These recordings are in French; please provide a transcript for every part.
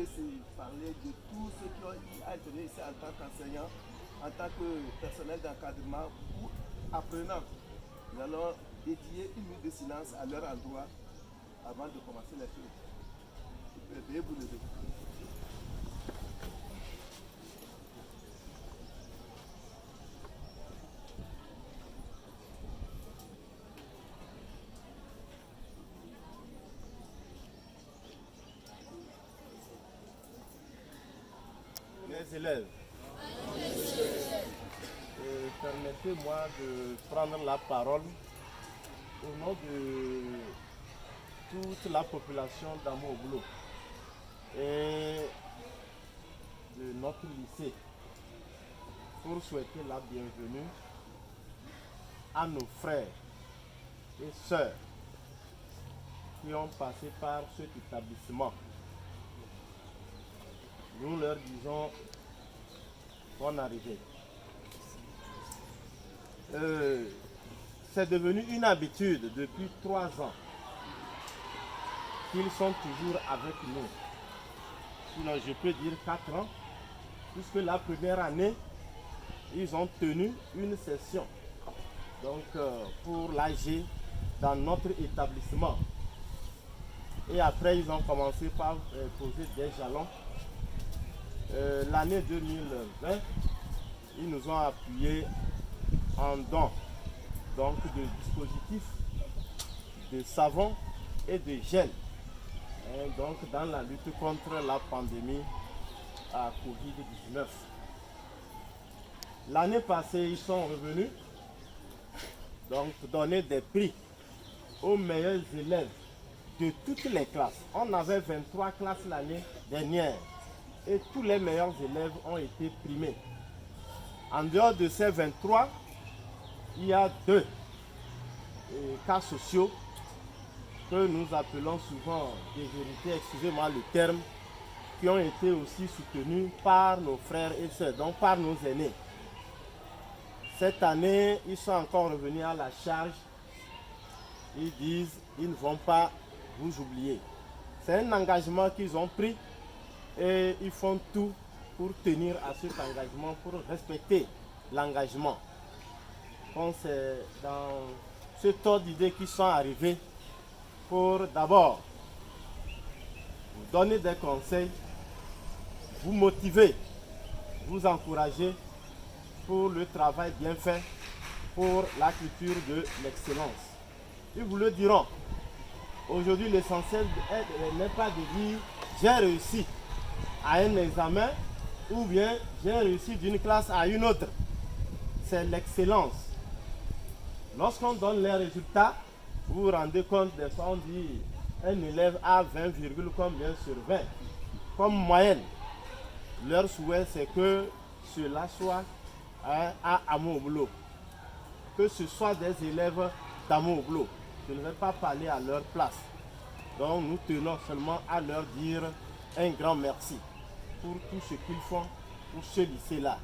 vais parler de tous ceux qui ont eu à être ici en tant qu'enseignants, en tant que personnel d'encadrement ou apprenants. Nous allons dédier une minute de silence à leur endroit avant de commencer les choses. Veuillez vous lever. Mes élèves, permettez-moi de prendre la parole au nom de toute la population d'Amo-Oblo et de notre lycée pour souhaiter la bienvenue à nos frères et sœurs qui ont passé par cet établissement. Nous leur disons bonne arrivée. C'est devenu une habitude depuis 3 ans qu'ils sont toujours avec nous. Sinon, je peux dire 4 ans, puisque la première année, ils ont tenu une session donc, pour l'AG dans notre établissement. Et après, ils ont commencé par poser des jalons. L'année 2020, ils nous ont appuyés en dons donc de dispositifs de savon et de gel donc dans la lutte contre la pandémie à Covid-19. L'année passée, ils sont revenus donc donner des prix aux meilleurs élèves de toutes les classes. On avait 23 classes l'année dernière et tous les meilleurs élèves ont été primés. En dehors de ces 23, il y a 2 cas sociaux que nous appelons souvent des vérités, excusez-moi le terme, qui ont été aussi soutenus par nos frères et sœurs, donc par nos aînés. Cette année, ils sont encore revenus à la charge. Ils disent qu'ils ne vont pas vous oublier. C'est un engagement qu'ils ont pris et ils font tout pour tenir à cet engagement, pour respecter l'engagement. C'est dans ce ordre d'idée qu'ils sont arrivés pour d'abord vous donner des conseils, vous motiver, vous encourager pour le travail bien fait, pour la culture de l'excellence. Ils vous le diront. Aujourd'hui, l'essentiel n'est pas de dire j'ai réussi à un examen ou bien j'ai réussi d'une classe à une autre. C'est l'excellence. Lorsqu'on donne les résultats, vous vous rendez compte des fois on dit un élève a 20, combien sur 20 comme moyenne. Leur souhait c'est que cela soit à Amo-Oblo, que ce soit des élèves d'Amo-Oblo. Je ne vais pas parler à leur place. Donc nous tenons seulement à leur dire un grand merci pour tout ce qu'ils font pour ce lycée-là.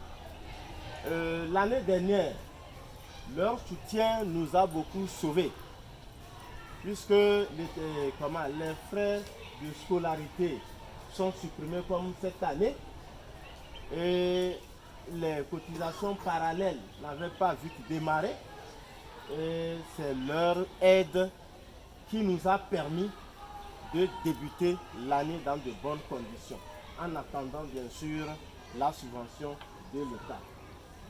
L'année dernière, leur soutien nous a beaucoup sauvés, puisque les frais de scolarité sont supprimés comme cette année et les cotisations parallèles n'avaient pas vite démarré. Et c'est leur aide qui nous a permis de débuter l'année dans de bonnes conditions, en attendant bien sûr la subvention de l'État.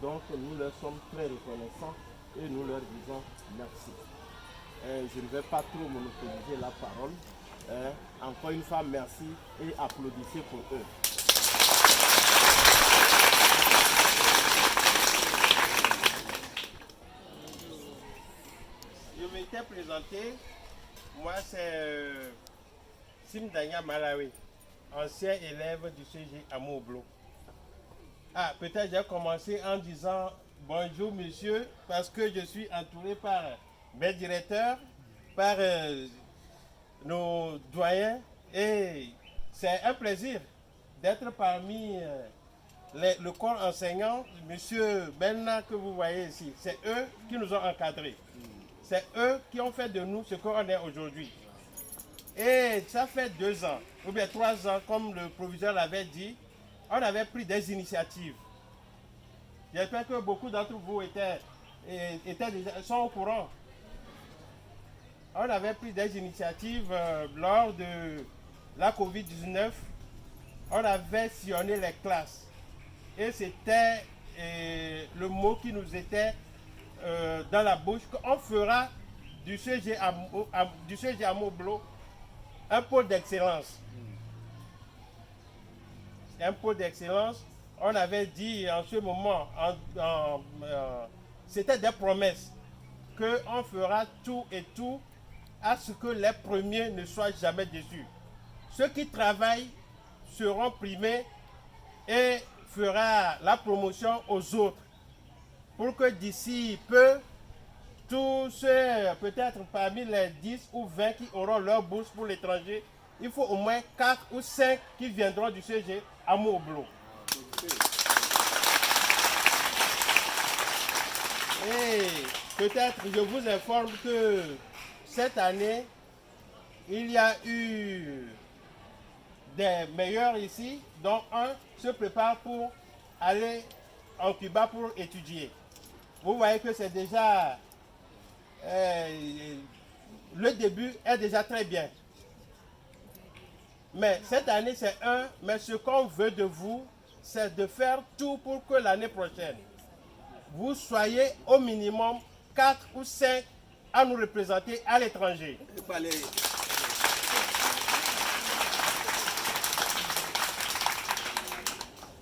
Donc nous leur sommes très reconnaissants et nous leur disons merci. Je ne vais pas trop monopoliser la parole. Encore une fois, merci et applaudissez pour eux. Je m'étais présenté. Moi, c'est Simdanya Malawi, ancien élève du CG Amo-Oblo. Peut-être j'ai commencé en disant bonjour monsieur, parce que je suis entouré par mes directeurs, par nos doyens, et c'est un plaisir d'être parmi le corps enseignant, monsieur Benna que vous voyez ici. C'est eux qui nous ont encadrés. C'est eux qui ont fait de nous ce qu'on est aujourd'hui. Et ça fait 2 ans, ou bien 3 ans, comme le proviseur l'avait dit, on avait pris des initiatives. J'espère que beaucoup d'entre vous sont au courant. On avait pris des initiatives lors de la Covid-19. On avait sillonné les classes. Et c'était le mot qui nous était dans la bouche qu'on fera du CG à Moblo un pôle d'excellence. Un pôle d'excellence, on avait dit en ce moment, c'était des promesses, qu'on fera tout et tout à ce que les premiers ne soient jamais déçus. Ceux qui travaillent seront primés et fera la promotion aux autres pour que d'ici peu, tous ceux, peut-être parmi les 10 ou 20 qui auront leur bourse pour l'étranger, il faut au moins 4 ou 5 qui viendront du CG à Moblo. Et peut-être je vous informe que cette année, il y a eu des meilleurs ici, dont un se prépare pour aller en Cuba pour étudier. Vous voyez que c'est déjà... le début est déjà très bien. Mais cette année, c'est mais ce qu'on veut de vous, c'est de faire tout pour que l'année prochaine, vous soyez au minimum 4 ou 5 à nous représenter à l'étranger.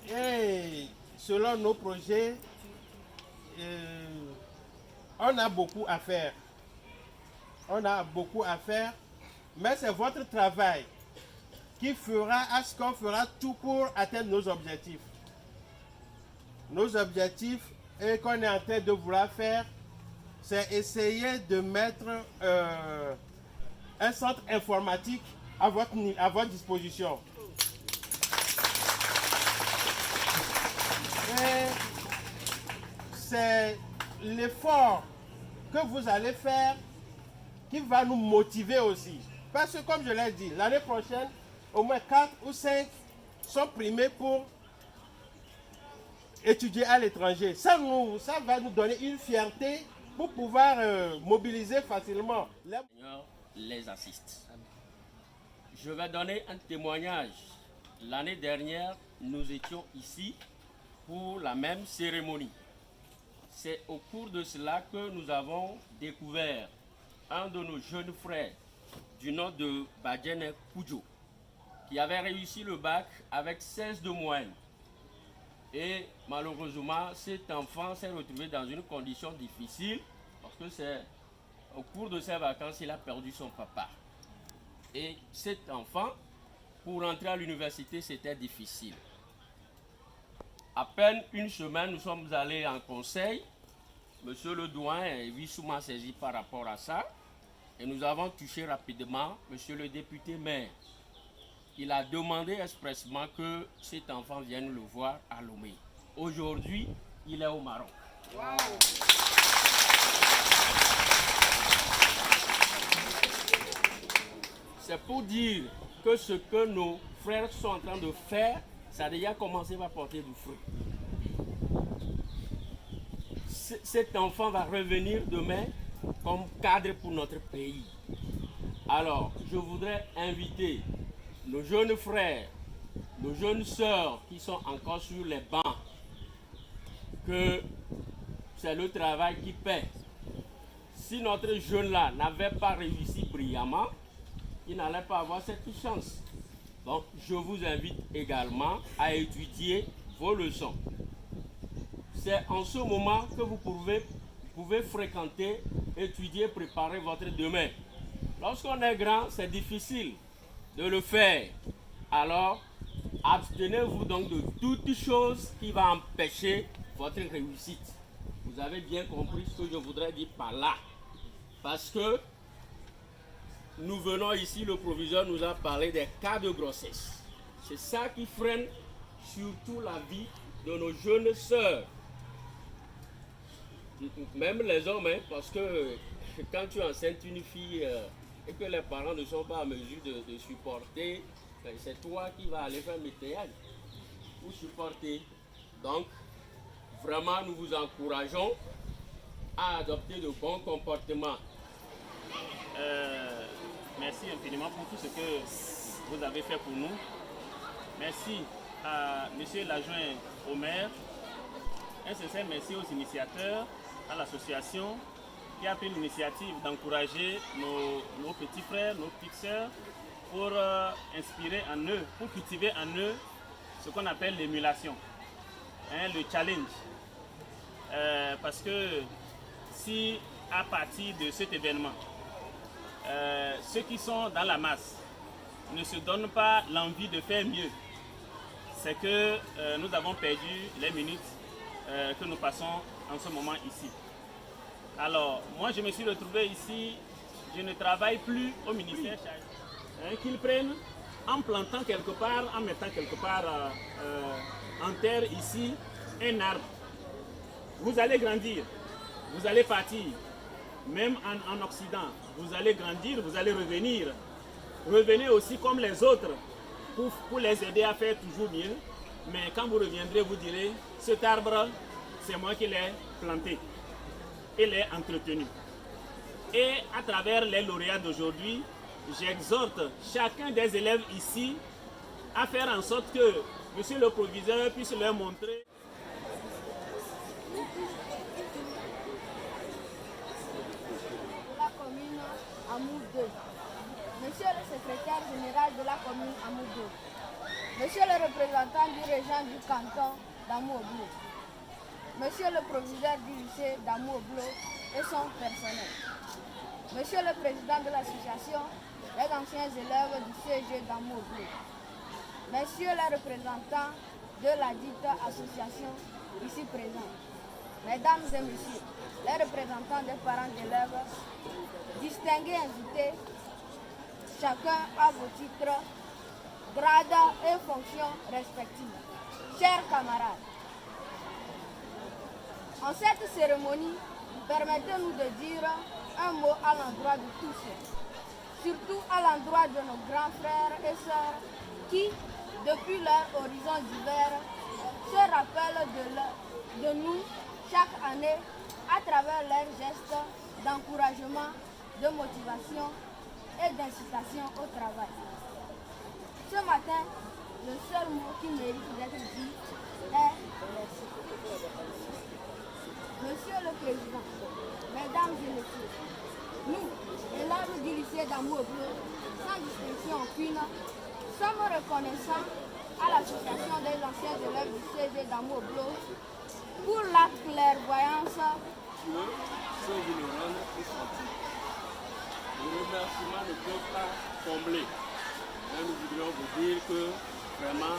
Et selon nos projets, on a beaucoup à faire. On a beaucoup à faire, mais c'est votre travail qui fera à ce qu'on fera tout pour atteindre nos objectifs. Nos objectifs et qu'on est en train de vouloir faire, c'est essayer de mettre un centre informatique à votre disposition. Et c'est l'effort que vous allez faire qui va nous motiver aussi. Parce que comme je l'ai dit, l'année prochaine, au moins 4 ou 5 sont primés pour étudier à l'étranger. Ça va nous donner une fierté pour pouvoir mobiliser facilement. Les assiste. Je vais donner un témoignage. L'année dernière, nous étions ici pour la même cérémonie. C'est au cours de cela que nous avons découvert un de nos jeunes frères du nom de Badjene Koudjo, qui avait réussi le bac avec 16 de moyenne. Et malheureusement, cet enfant s'est retrouvé dans une condition difficile parce que c'est au cours de ses vacances, il a perdu son papa. Et cet enfant, pour entrer à l'université, c'était difficile. À peine une semaine, nous sommes allés en conseil. Monsieur le doyen est vivement saisi par rapport à ça. Et nous avons touché rapidement monsieur le député maire. Il a demandé expressément que cet enfant vienne le voir à Lomé. Aujourd'hui, il est au Maroc. Wow. C'est pour dire que ce que nos frères sont en train de faire, ça a déjà commencé à porter du fruit. Cet enfant va revenir demain comme cadre pour notre pays. Alors, je voudrais inviter nos jeunes frères, nos jeunes sœurs qui sont encore sur les bancs, que c'est le travail qui paie. Si notre jeune-là n'avait pas réussi brillamment, il n'allait pas avoir cette chance. Donc, je vous invite également à étudier vos leçons. C'est en ce moment que vous pouvez fréquenter, étudier, préparer votre demain. Lorsqu'on est grand, c'est difficile de le faire. Alors, abstenez-vous donc de toute chose qui va empêcher votre réussite. Vous avez bien compris ce que je voudrais dire par là. Parce que nous venons ici, le proviseur nous a parlé des cas de grossesse. C'est ça qui freine surtout la vie de nos jeunes sœurs. Même les hommes, hein, parce que quand tu enceintes une fille et que les parents ne sont pas en mesure de supporter, ben, c'est toi qui vas aller faire métayage pour supporter. Donc, vraiment, nous vous encourageons à adopter de bons comportements. Merci infiniment pour tout ce que vous avez fait pour nous. Merci à monsieur l'adjoint au maire. Un sincère merci aux initiateurs, à l'association qui a pris l'initiative d'encourager nos petits frères, nos petites sœurs pour inspirer en eux, pour cultiver en eux ce qu'on appelle l'émulation, hein, le challenge. Parce que si à partir de cet événement, ceux qui sont dans la masse ne se donnent pas l'envie de faire mieux, c'est que nous avons perdu les minutes que nous passons en ce moment ici. Alors, moi je me suis retrouvé ici, je ne travaille plus au ministère, qu'ils prennent en plantant quelque part, en mettant quelque part en terre ici, un arbre. Vous allez grandir, vous allez partir, même en Occident, vous allez grandir, vous allez revenir. Revenez aussi comme les autres pour les aider à faire toujours mieux. Mais quand vous reviendrez, vous direz, cet arbre, c'est moi qui l'ai planté et l'ai entretenu. Et à travers les lauréats d'aujourd'hui, j'exhorte chacun des élèves ici à faire en sorte que monsieur le proviseur puisse leur montrer la commune Amour 2. Monsieur le secrétaire général de la commune Amour 2. Monsieur le représentant du régent du canton d'Amour Bleu. Monsieur le proviseur du lycée d'Amour Bleu et son personnel. Monsieur le président de l'association des anciens élèves du CG d'Amour Bleu. Messieurs les représentants de la dite association ici présents. Mesdames et messieurs, les représentants des parents d'élèves, distingués invités, chacun à vos titres, grades et fonctions respectives. Chers camarades, en cette cérémonie, permettez-nous de dire un mot à l'endroit de tous ceux, surtout à l'endroit de nos grands frères et sœurs qui, depuis leur horizon divers, se rappellent de nous chaque année à travers leurs gestes d'encouragement, de motivation et d'incitation au travail. Ce matin, le seul mot qui mérite d'être dit est merci. Monsieur le Président, Mesdames et Messieurs, nous, élèves du lycée d'Amour Bleu, sans distinction aucune, sommes reconnaissants à l'association des anciens élèves du CG d'Amour Bleu pour la clairvoyance que vous nous rendez ressentis. Les remerciements ne peuvent pas combler. Mais nous voudrions vous dire que vraiment,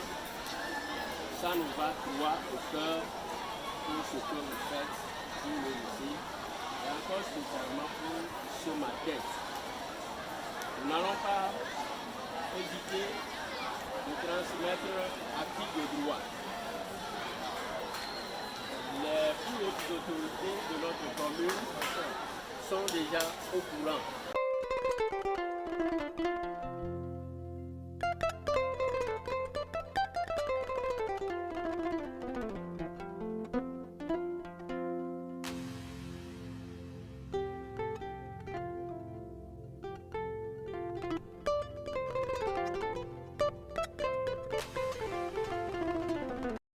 ça nous va droit au cœur pour ce que vous faites pour le lycée et encore spécialement pour ce matin. Nous n'allons pas hésiter de transmettre à qui de droit. Les plus hautes autorités de notre commune sont déjà au courant.